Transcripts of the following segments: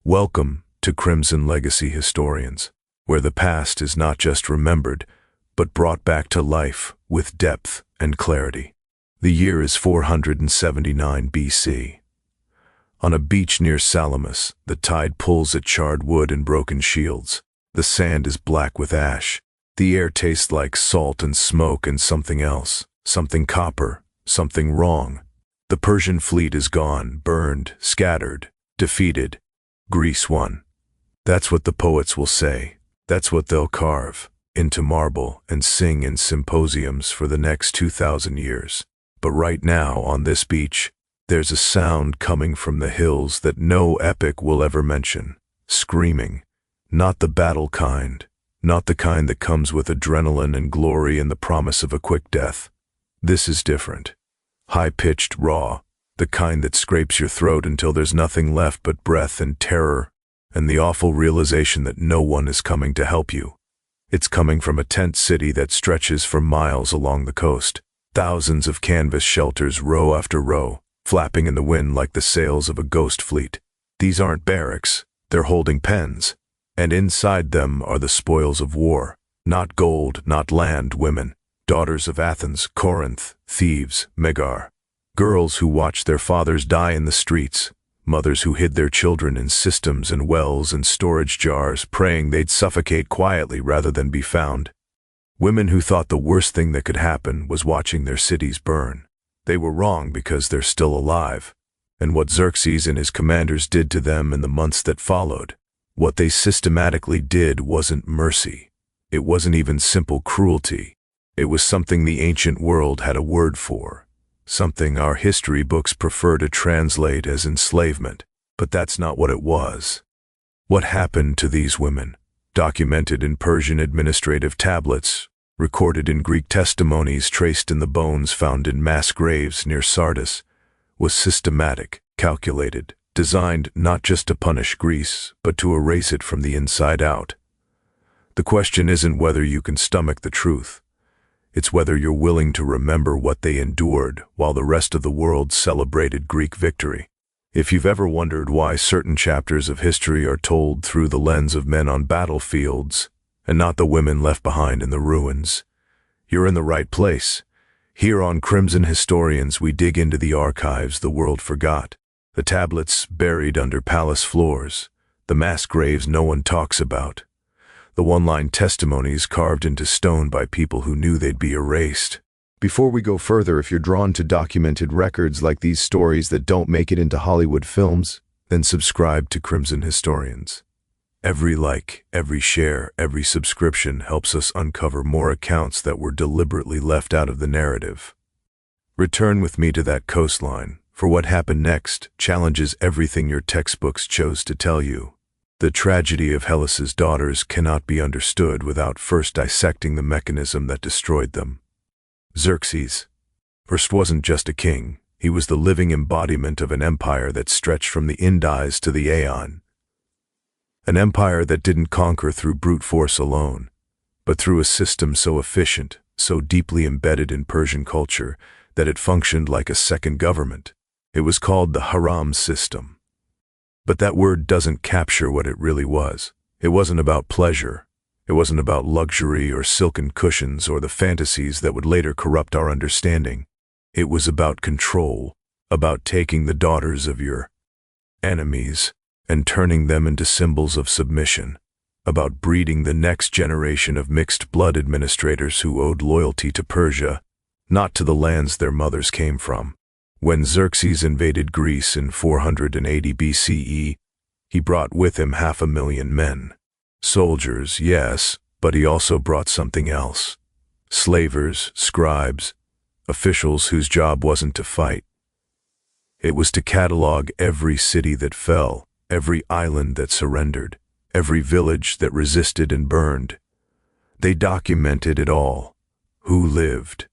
Welcome to Crimson Legacy Historians, where the past is not just remembered, but brought back to life with depth and clarity. The year is 479 BC. On a beach near Salamis, the tide pulls at charred wood and broken shields. The sand is black with ash. The air tastes like salt and smoke and something else, something copper, something wrong. The Persian fleet is gone, burned, scattered, defeated. Greece won. That's what the poets will say. That's what they'll carve into marble and sing in symposiums for the next 2,000 years. But right now, on this beach, there's a sound coming from the hills that no epic will ever mention. Screaming. Not the battle kind. Not the kind that comes with adrenaline and glory and the promise of a quick death. This is different. High-pitched, raw. The kind that scrapes your throat until there's nothing left but breath and terror and the awful realization that no one is coming to help you. It's coming from a tent city that stretches for miles along the coast. Thousands of canvas shelters, row after row, flapping in the wind like the sails of a ghost fleet. These aren't barracks, they're holding pens, and inside them are the spoils of war. Not gold, not land, women, daughters of Athens, Corinth, Thebes, Megar. Girls who watched their fathers die in the streets, mothers who hid their children in systems and wells and storage jars, praying they'd suffocate quietly rather than be found. Women who thought the worst thing that could happen was watching their cities burn. They were wrong because they're still alive. And what Xerxes and his commanders did to them in the months that followed, what they systematically did wasn't mercy. It wasn't even simple cruelty. It was something the ancient world had a word for. Something our history books prefer to translate as enslavement, but that's not what it was. What happened to these women, documented in Persian administrative tablets, recorded in Greek testimonies traced in the bones found in mass graves near Sardis, was systematic, calculated, designed not just to punish Greece, but to erase it from the inside out. The question isn't whether you can stomach the truth. It's whether you're willing to remember what they endured while the rest of the world celebrated Greek victory. If you've ever wondered why certain chapters of history are told through the lens of men on battlefields and not the women left behind in the ruins, you're in the right place. Here on Crimson Historians, we dig into the archives the world forgot, the tablets buried under palace floors, the mass graves no one talks about, the one-line testimonies carved into stone by people who knew they'd be erased. Before we go further, if you're drawn to documented records like these stories that don't make it into Hollywood films, then subscribe to Crimson Historians. Every like, every share, every subscription helps us uncover more accounts that were deliberately left out of the narrative. Return with me to that coastline, for what happened next challenges everything your textbooks chose to tell you. The tragedy of Hellas's daughters cannot be understood without first dissecting the mechanism that destroyed them. Xerxes first wasn't just a king, he was the living embodiment of an empire that stretched from the Indus to the Aeon. An empire that didn't conquer through brute force alone, but through a system so efficient, so deeply embedded in Persian culture, that it functioned like a second government. It was called the Haram system. But that word doesn't capture what it really was. It wasn't about pleasure. It wasn't about luxury or silken cushions or the fantasies that would later corrupt our understanding. It was about control, about taking the daughters of your enemies and turning them into symbols of submission, about breeding the next generation of mixed-blood administrators who owed loyalty to Persia, not to the lands their mothers came from. When Xerxes invaded Greece in 480 BCE, he brought with him 500,000 men. Soldiers, yes, but he also brought something else. Slavers, scribes, officials whose job wasn't to fight. It was to catalog every city that fell, every island that surrendered, every village that resisted and burned. They documented it all. Who lived,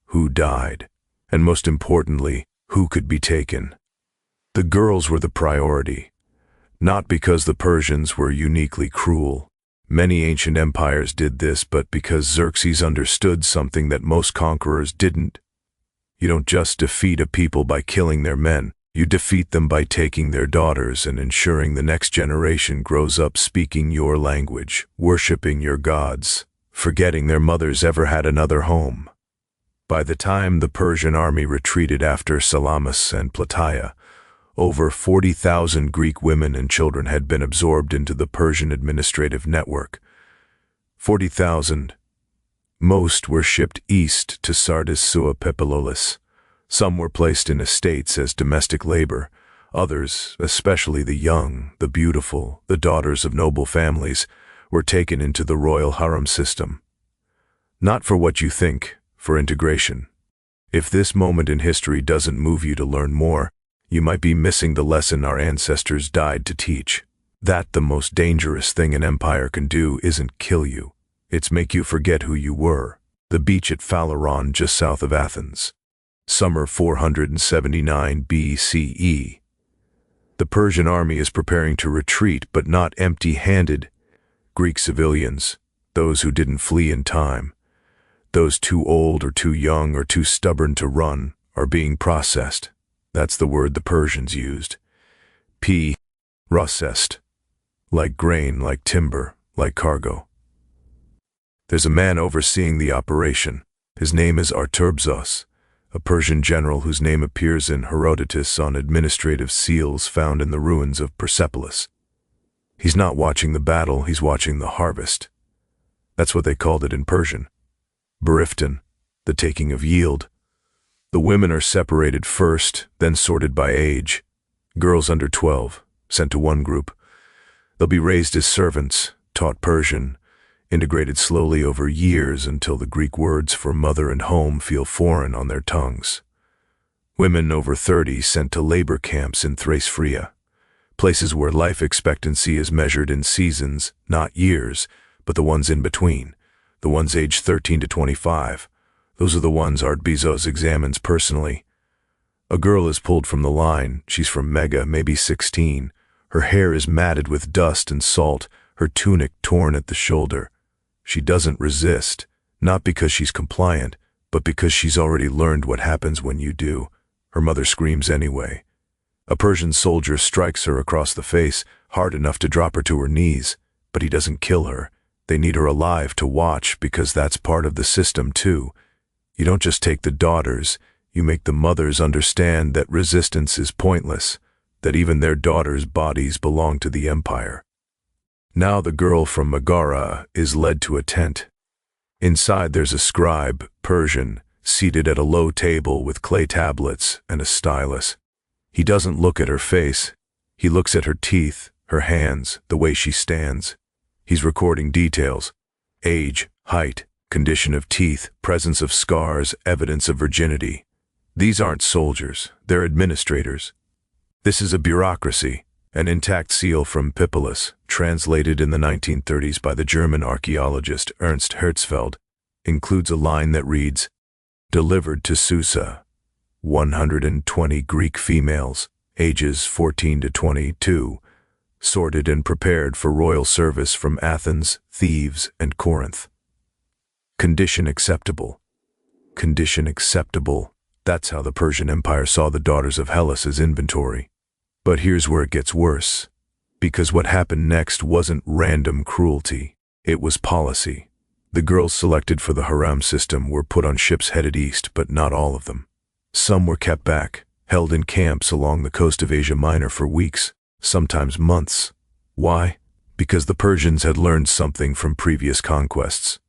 who died, and most importantly, who could be taken. The girls were the priority, not because the Persians were uniquely cruel. Many ancient empires did this, but because Xerxes understood something that most conquerors didn't. You don't just defeat a people by killing their men. You defeat them by taking their daughters and ensuring the next generation grows up speaking your language, worshiping your gods, forgetting their mothers ever had another home. By the time the Persian army retreated after Salamis and Plataea, over 40,000 Greek women and children had been absorbed into the Persian administrative network. 40,000. Most were shipped east to Sardis sua Pepilolis. Some were placed in estates as domestic labor. Others, especially the young, the beautiful, the daughters of noble families, were taken into the royal harem system. Not for what you think, for integration. If this moment in history doesn't move you to learn more, you might be missing the lesson our ancestors died to teach. That the most dangerous thing an empire can do isn't kill you. It's make you forget who you were. The beach at Phaleron just south of Athens. Summer 479 BCE. The Persian army is preparing to retreat, but not empty-handed. Greek civilians, those who didn't flee in time, those too old or too young or too stubborn to run, are being processed. That's the word the Persians used. Processed. Like grain, like timber, like cargo. There's a man overseeing the operation. His name is Artaxerxes, a Persian general whose name appears in Herodotus on administrative seals found in the ruins of Persepolis. He's not watching the battle, he's watching the harvest. That's what they called it in Persian. Berifton, the taking of yield. The women are separated first, then sorted by age. Girls under 12, sent to one group. They'll be raised as servants, taught Persian, integrated slowly over years until the Greek words for mother and home feel foreign on their tongues. Women over 30 sent to labor camps in Thrace, places where life expectancy is measured in seasons, not years, but the ones in between, the ones aged 13 to 25. Those are the ones Artaxerxes examines personally. A girl is pulled from the line. She's from Mega, maybe 16. Her hair is matted with dust and salt, her tunic torn at the shoulder. She doesn't resist, not because she's compliant, but because she's already learned what happens when you do. Her mother screams anyway. A Persian soldier strikes her across the face, hard enough to drop her to her knees, but he doesn't kill her. They need her alive to watch because that's part of the system too. You don't just take the daughters, you make the mothers understand that resistance is pointless, that even their daughters' bodies belong to the empire. Now the girl from Megara is led to a tent. Inside there's a scribe, Persian, seated at a low table with clay tablets and a stylus. He doesn't look at her face. He looks at her teeth, her hands, the way she stands. He's recording details: age, height, condition of teeth, presence of scars, evidence of virginity. These aren't soldiers, they're administrators. This is a bureaucracy. An intact seal from Pepilois, translated in the 1930s by the German archaeologist Ernst Herzfeld, includes a line that reads, "Delivered to Susa, 120 Greek females, ages 14 to 22, sorted and prepared for royal service from Athens, Thebes, and Corinth." Condition acceptable. Condition acceptable. That's how the Persian Empire saw the daughters of Hellas as inventory. But here's where it gets worse. Because what happened next wasn't random cruelty. It was policy. The girls selected for the harem system were put on ships headed east, but not all of them. Some were kept back, held in camps along the coast of Asia Minor for weeks, sometimes months. Why? Because the Persians had learned something from previous conquests.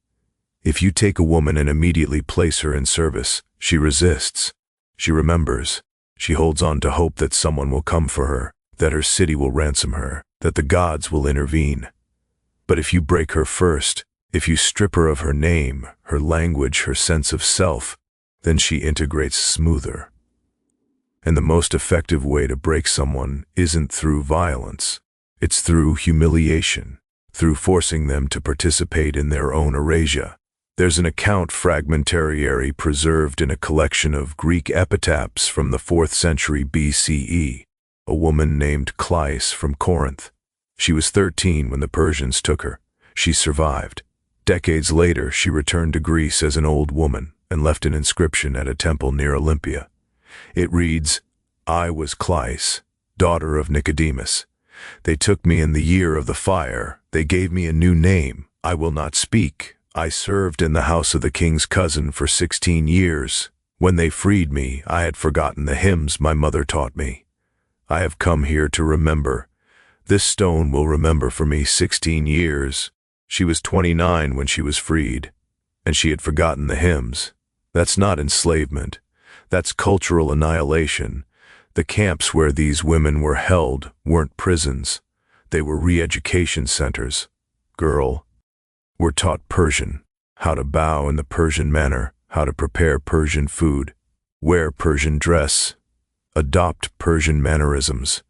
If you take a woman and immediately place her in service, she resists. She remembers. She holds on to hope that someone will come for her, that her city will ransom her, that the gods will intervene. But if you break her first, if you strip her of her name, her language, her sense of self, then she integrates smoother. And the most effective way to break someone isn't through violence. It's through humiliation, through forcing them to participate in their own erasure. There's an account fragmentary preserved in a collection of Greek epitaphs from the 4th century BCE, a woman named Cleis from Corinth. She was 13 when the Persians took her. She survived. Decades later, she returned to Greece as an old woman and left an inscription at a temple near Olympia. It reads, I was Cleis, daughter of Nicodemus. They took me in the year of the fire. They gave me a new name. I will not speak. I served in the house of the king's cousin for 16 years. When they freed me, I had forgotten the hymns my mother taught me. I have come here to remember. This stone will remember for me 16 years. She was 29 when she was freed, and she had forgotten the hymns. That's not enslavement. That's cultural annihilation. The camps where these women were held weren't prisons. They were re-education centers. Girl, we're taught Persian, how to bow in the Persian manner, how to prepare Persian food, wear Persian dress, adopt Persian mannerisms.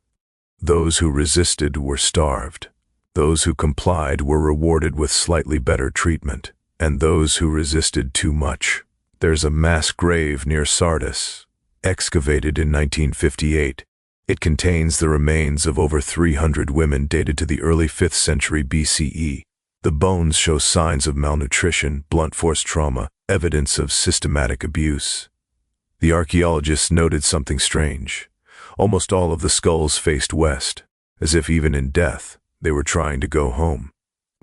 Those who resisted were starved. Those who complied were rewarded with slightly better treatment, and those who resisted too much. There's a mass grave near Sardis, excavated in 1958. It contains the remains of over 300 women dated to the early 5th century BCE. The bones show signs of malnutrition, blunt force trauma, evidence of systematic abuse. The archaeologists noted something strange. Almost all of the skulls faced west, as if even in death, they were trying to go home.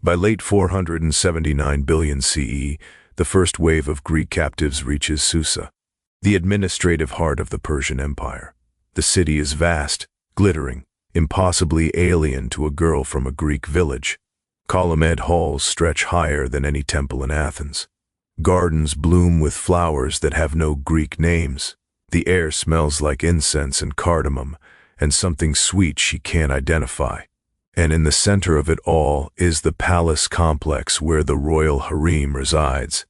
By late 479 billion CE, the first wave of Greek captives reaches Susa, the administrative heart of the Persian Empire. The city is vast, glittering, impossibly alien to a girl from a Greek village. Colonnade halls stretch higher than any temple in Athens. Gardens bloom with flowers that have no Greek names. The air smells like incense and cardamom, and something sweet she can't identify. And in the center of it all is the palace complex where the royal harem resides.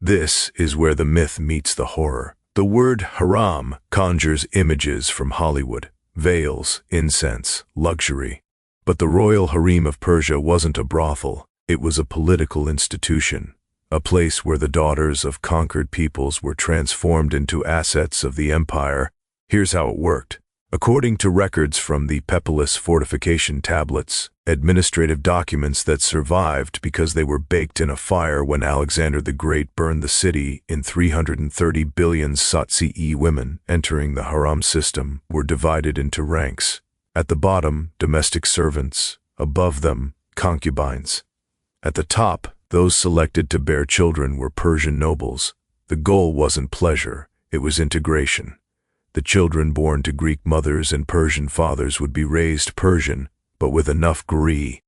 This is where the myth meets the horror. The word haram conjures images from Hollywood, veils, incense, luxury. But the royal harem of Persia wasn't a brothel, it was a political institution, a place where the daughters of conquered peoples were transformed into assets of the empire. Here's how it worked. According to records from the Pepilis fortification tablets, administrative documents that survived because they were baked in a fire when Alexander the Great burned the city in 330 billion CE, women entering the harem system were divided into ranks. At the bottom, domestic servants. Above them, concubines. At the top, those selected to bear children were Persian nobles. The goal wasn't pleasure, it was integration. The children born to Greek mothers and Persian fathers would be raised Persian, but with enough Greek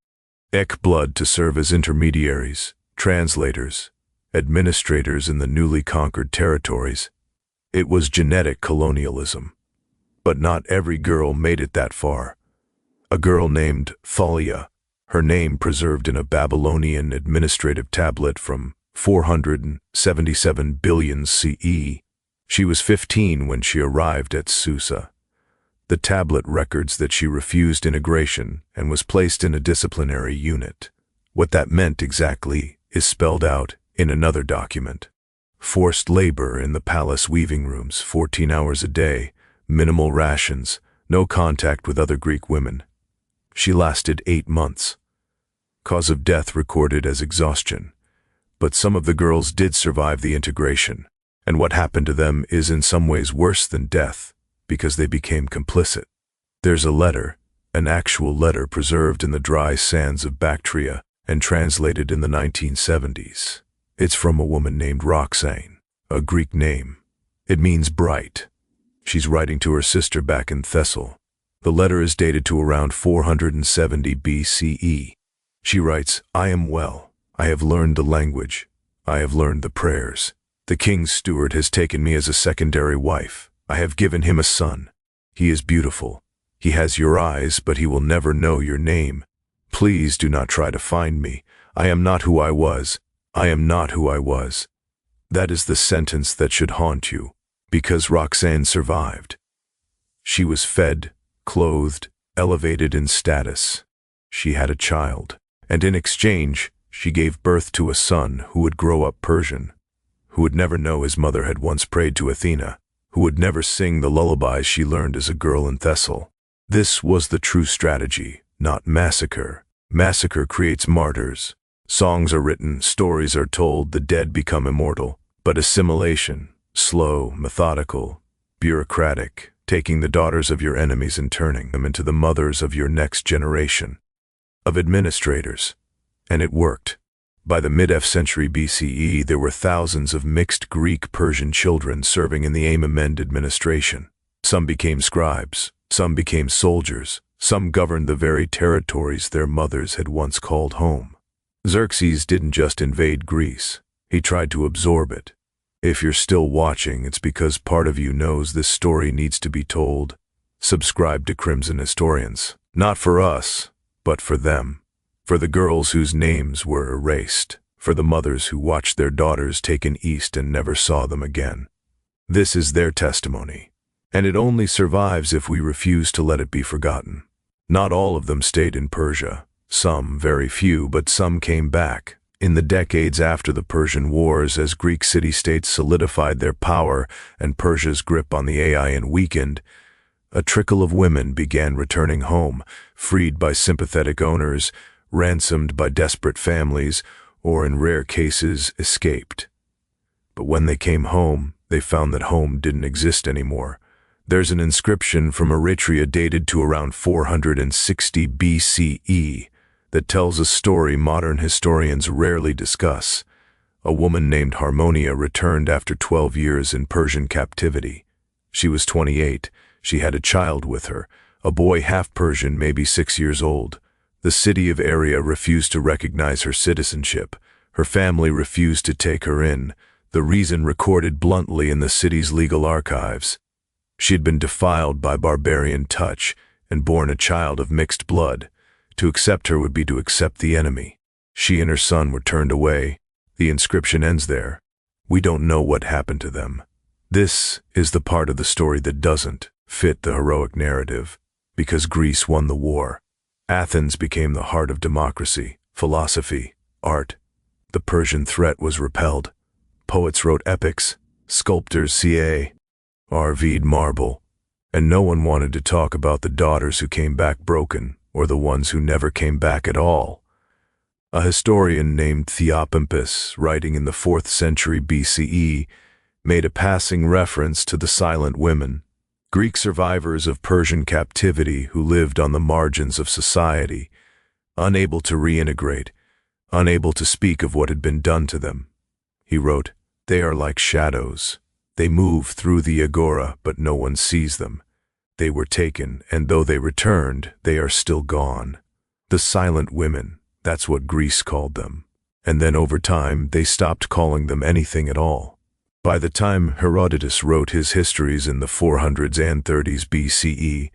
blood to serve as intermediaries, translators, administrators in the newly conquered territories. It was genetic colonialism. But not every girl made it that far. A girl named Thalia, her name preserved in a Babylonian administrative tablet from 477 billion CE. She was 15 when she arrived at Susa. The tablet records that she refused integration and was placed in a disciplinary unit. What that meant exactly is spelled out in another document. Forced labor in the palace weaving rooms, 14 hours a day, minimal rations, no contact with other Greek women. She lasted 8 months. Cause of death recorded as exhaustion. But some of the girls did survive the integration, and what happened to them is in some ways worse than death, because they became complicit. There's a letter, an actual letter preserved in the dry sands of Bactria and translated in the 1970s. It's from a woman named Roxane, a Greek name. It means bright. She's writing to her sister back in Thessaly. The letter is dated to around 470 BCE. She writes, "I am well. I have learned the language. I have learned the prayers. The king's steward has taken me as a secondary wife. I have given him a son. He is beautiful. He has your eyes, but he will never know your name. Please do not try to find me. I am not who I was. I am not who I was." That is the sentence that should haunt you, because Roxane survived. She was fed, clothed, elevated in status. She had a child, and in exchange, she gave birth to a son who would grow up Persian, who would never know his mother had once prayed to Athena, who would never sing the lullabies she learned as a girl in Thessaly. This was the true strategy, not massacre. Massacre creates martyrs. Songs are written, stories are told, the dead become immortal. But assimilation, slow, methodical, bureaucratic, taking the daughters of your enemies and turning them into the mothers of your next generation of administrators. And it worked. By the mid-F century BCE, there were thousands of mixed Greek-Persian children serving in the Amenid administration. Some became scribes, some became soldiers, some governed the very territories their mothers had once called home. Xerxes didn't just invade Greece, he tried to absorb it. If you're still watching, it's because part of you knows this story needs to be told. Subscribe to Crimson Historians. Not for us, but for them. For the girls whose names were erased. For the mothers who watched their daughters taken east and never saw them again. This is their testimony. And it only survives if we refuse to let it be forgotten. Not all of them stayed in Persia. Some, very few, but some came back. In the decades after the Persian Wars, as Greek city-states solidified their power and Persia's grip on the Aegean weakened, a trickle of women began returning home, freed by sympathetic owners, ransomed by desperate families, or in rare cases, escaped. But when they came home, they found that home didn't exist anymore. There's an inscription from Eritrea dated to around 460 BCE that tells a story modern historians rarely discuss. A woman named Harmonia returned after 12 years in Persian captivity. She was 28. She had a child with her, a boy half Persian, maybe 6 years old. The city of Aria refused to recognize her citizenship. Her family refused to take her in, the reason recorded bluntly in the city's legal archives. She had been defiled by barbarian touch and born a child of mixed blood. To accept her would be to accept the enemy. She and her son were turned away. The inscription ends there. We don't know what happened to them. This is the part of the story that doesn't fit the heroic narrative, because Greece won the war. Athens became the heart of democracy, philosophy, art. The Persian threat was repelled. Poets wrote epics, sculptors carved marble, and no one wanted to talk about the daughters who came back broken, or the ones who never came back at all. A historian named Theopompus, writing in the 4th century BCE, made a passing reference to the silent women, Greek survivors of Persian captivity who lived on the margins of society, unable to reintegrate, unable to speak of what had been done to them. He wrote, "They are like shadows. They move through the agora, but no one sees them. They were taken, and though they returned, they are still gone." The silent women, that's what Greece called them. And then over time, they stopped calling them anything at all. By the time Herodotus wrote his histories in the 400s and 30s BCE,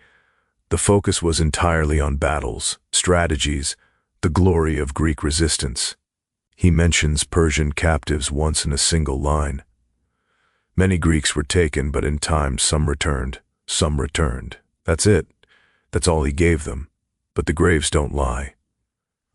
the focus was entirely on battles, strategies, the glory of Greek resistance. He mentions Persian captives once in a single line. Many Greeks were taken, but in time some returned. Some returned. That's it. That's all he gave them. But the graves don't lie.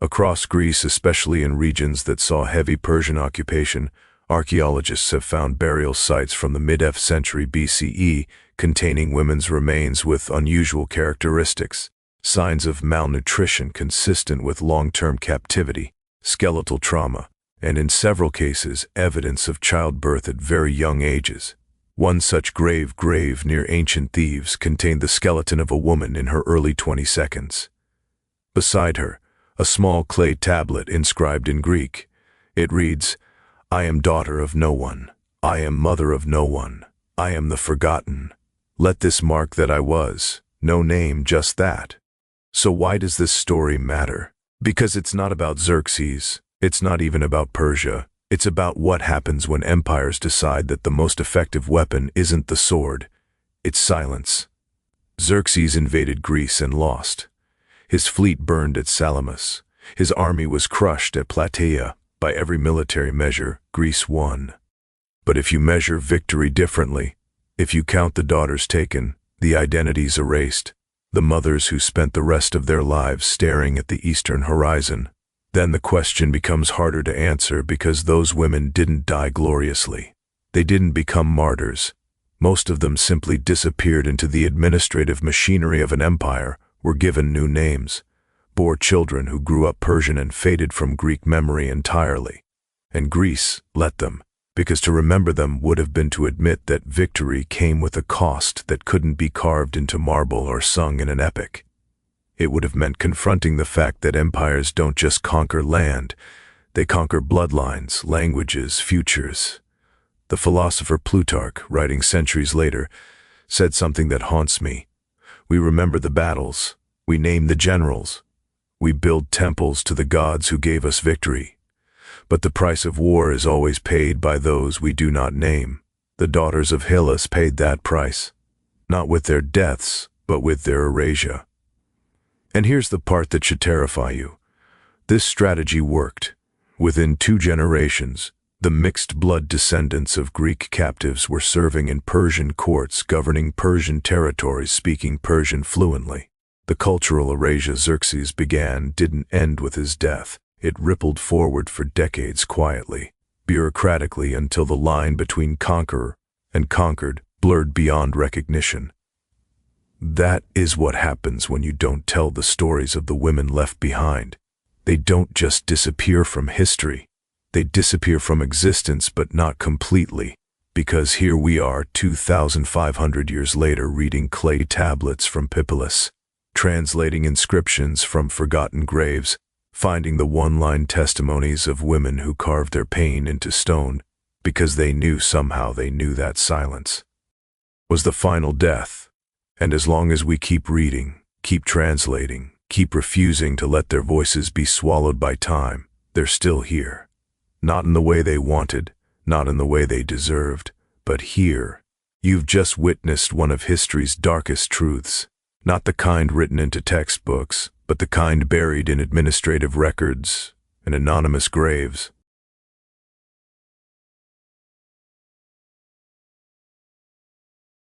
Across Greece, especially in regions that saw heavy Persian occupation, archaeologists have found burial sites from the mid-F century BCE containing women's remains with unusual characteristics, signs of malnutrition consistent with long-term captivity, skeletal trauma, and in several cases, evidence of childbirth at very young ages. One such grave near ancient Thebes contained the skeleton of a woman in her early 22nd. Beside her, a small clay tablet inscribed in Greek. It reads, "I am daughter of no one. I am mother of no one. I am the forgotten. Let this mark that I was. No name, just that." So why does this story matter? Because it's not about Xerxes. It's not even about Persia. It's about what happens when empires decide that the most effective weapon isn't the sword, it's silence. Xerxes invaded Greece and lost. His fleet burned at Salamis. His army was crushed at Plataea. By every military measure, Greece won. But if you measure victory differently, if you count the daughters taken, the identities erased, the mothers who spent the rest of their lives staring at the eastern horizon, then the question becomes harder to answer because those women didn't die gloriously. They didn't become martyrs. Most of them simply disappeared into the administrative machinery of an empire, were given new names, bore children who grew up Persian and faded from Greek memory entirely. And Greece let them, because to remember them would have been to admit that victory came with a cost that couldn't be carved into marble or sung in an epic. It would have meant confronting the fact that empires don't just conquer land, they conquer bloodlines, languages, futures. The philosopher Plutarch, writing centuries later, said something that haunts me. We remember the battles, we name the generals, we build temples to the gods who gave us victory. But the price of war is always paid by those we do not name. The daughters of Hylas paid that price, not with their deaths, but with their erasure. And here's the part that should terrify you. This strategy worked. Within 2 generations, the mixed-blood descendants of Greek captives were serving in Persian courts governing Persian territories speaking Persian fluently. The cultural erasure Xerxes began didn't end with his death. It rippled forward for decades quietly, bureaucratically, until the line between conqueror and conquered blurred beyond recognition. That is what happens when you don't tell the stories of the women left behind. They don't just disappear from history. They disappear from existence, but not completely, because here we are 2,500 years later reading clay tablets from Pypilus, translating inscriptions from forgotten graves, finding the one-line testimonies of women who carved their pain into stone because they knew somehow they knew that silence was the final death. And as long as we keep reading, keep translating, keep refusing to let their voices be swallowed by time, they're still here. Not in the way they wanted, not in the way they deserved, but here. You've just witnessed one of history's darkest truths, not the kind written into textbooks, but the kind buried in administrative records and anonymous graves.